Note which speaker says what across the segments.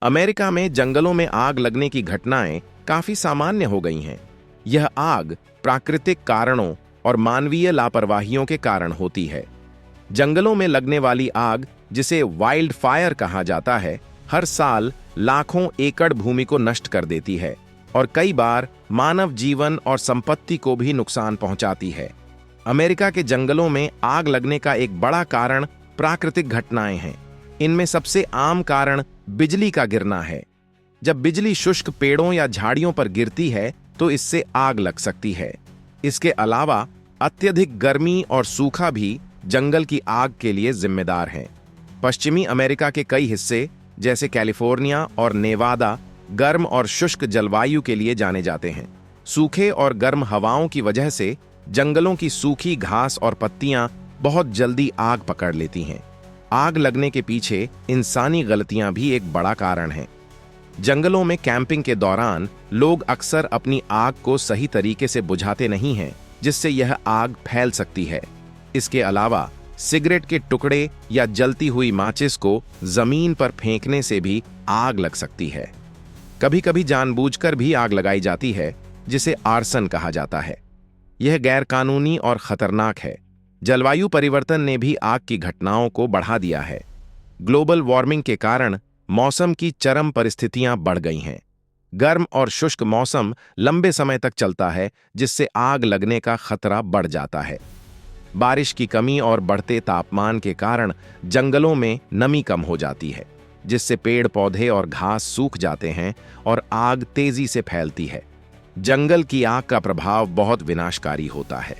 Speaker 1: America में जंगलों में आग लगने की घटनाएं काफी सामान्य हो गई हैं। यह आग प्राकृतिक कारणों और मानवीय लापरवाहियों के कारण होती है। जंगलों में लगने वाली आग, जिसे वाइल्ड फायर कहा जाता है, हर साल लाखों एकड़ भूमि को नष्ट कर देती है और कई बार मानव जीवन और संपत्ति को भी नुकसान पहुंचाती है। अमेरिका के जंगलों में आग लगने का एक बड़ा कारण प्राकृतिक घटनाएं हैं। इनमें सबसे आम कारण बिजली का गिरना है। जब बिजली शुष्क पेड़ों या झाड़ियों पर गिरती है तो इससे आग लग सकती है। इसके अलावा अत्यधिक गर्मी और सूखा भी जंगल की आग के लिए जिम्मेदार हैं। पश्चिमी अमेरिका के कई हिस्से जैसे कैलिफोर्निया और नेवादा गर्म और शुष्क जलवायु के लिए जाने जाते हैं। सूखे और गर्म हवाओं की वजह से जंगलों की सूखी घास और पत्तियां बहुत जल्दी आग पकड़ लेती हैं। आग लगने के पीछे इंसानी गलतियां भी एक बड़ा कारण है। जंगलों में कैंपिंग के दौरान लोग अक्सर अपनी आग को सही तरीके से बुझाते नहीं हैं, जिससे यह आग फैल सकती है। इसके अलावा सिगरेट के टुकड़े या जलती हुई माचिस को जमीन पर फेंकने से भी आग लग सकती है। कभी कभी जानबूझकर भी आग लगाई जाती है, जिसे आर्सन कहा जाता है। यह गैरकानूनी और खतरनाक है। जलवायु परिवर्तन ने भी आग की घटनाओं को बढ़ा दिया है। ग्लोबल वार्मिंग के कारण मौसम की चरम परिस्थितियां बढ़ गई हैं। गर्म और शुष्क मौसम लंबे समय तक चलता है, जिससे आग लगने का खतरा बढ़ जाता है। बारिश की कमी और बढ़ते तापमान के कारण जंगलों में नमी कम हो जाती है, जिससे पेड़ पौधे और घास सूख जाते हैं और आग तेजी से फैलती है। जंगल की आग का प्रभाव बहुत विनाशकारी होता है।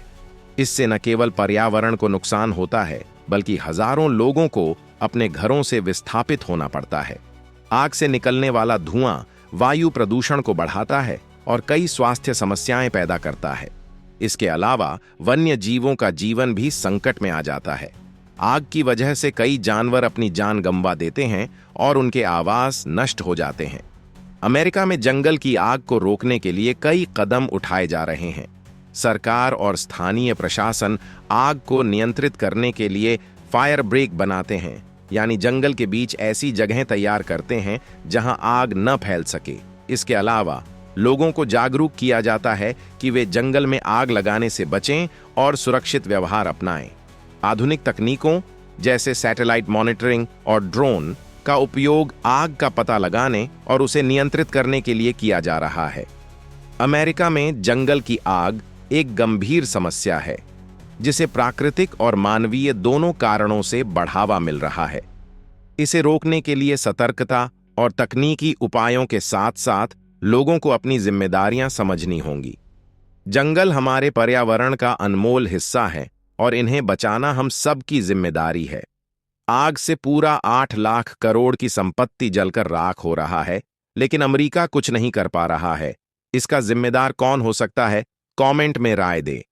Speaker 1: इससे न केवल पर्यावरण को नुकसान होता है, बल्कि हजारों लोगों को अपने घरों से विस्थापित होना पड़ता है। आग से निकलने वाला धुआं वायु प्रदूषण को बढ़ाता है और कई स्वास्थ्य समस्याएं पैदा करता है। इसके अलावा वन्य जीवों का जीवन भी संकट में आ जाता है। आग की वजह से कई जानवर अपनी जान गंवा देते हैं और उनके आवास नष्ट हो जाते हैं। अमेरिका में जंगल की आग को रोकने के लिए कई कदम उठाए जा रहे हैं। सरकार और स्थानीय प्रशासन आग को नियंत्रित करने के लिए फायर ब्रेक बनाते हैं, यानी जंगल के बीच ऐसी जगहें तैयार करते हैं जहां आग न फैल सके। इसके अलावा लोगों को जागरूक किया जाता है कि वे जंगल में आग लगाने से बचें और सुरक्षित व्यवहार अपनाएं। आधुनिक तकनीकों जैसे सैटेलाइट मॉनिटरिंग और ड्रोन का उपयोग आग का पता लगाने और उसे नियंत्रित करने के लिए किया जा रहा है। अमेरिका में जंगल की आग एक गंभीर समस्या है, जिसे प्राकृतिक और मानवीय दोनों कारणों से बढ़ावा मिल रहा है। इसे रोकने के लिए सतर्कता और तकनीकी उपायों के साथ साथ लोगों को अपनी जिम्मेदारियां समझनी होंगी। जंगल हमारे पर्यावरण का अनमोल हिस्सा है और इन्हें बचाना हम सब की जिम्मेदारी है। आग से पूरा 8 लाख करोड़ की संपत्ति जलकर राख हो रहा है, लेकिन अमेरिका कुछ नहीं कर पा रहा है। इसका जिम्मेदार कौन हो सकता है? कमेंट में राय दे।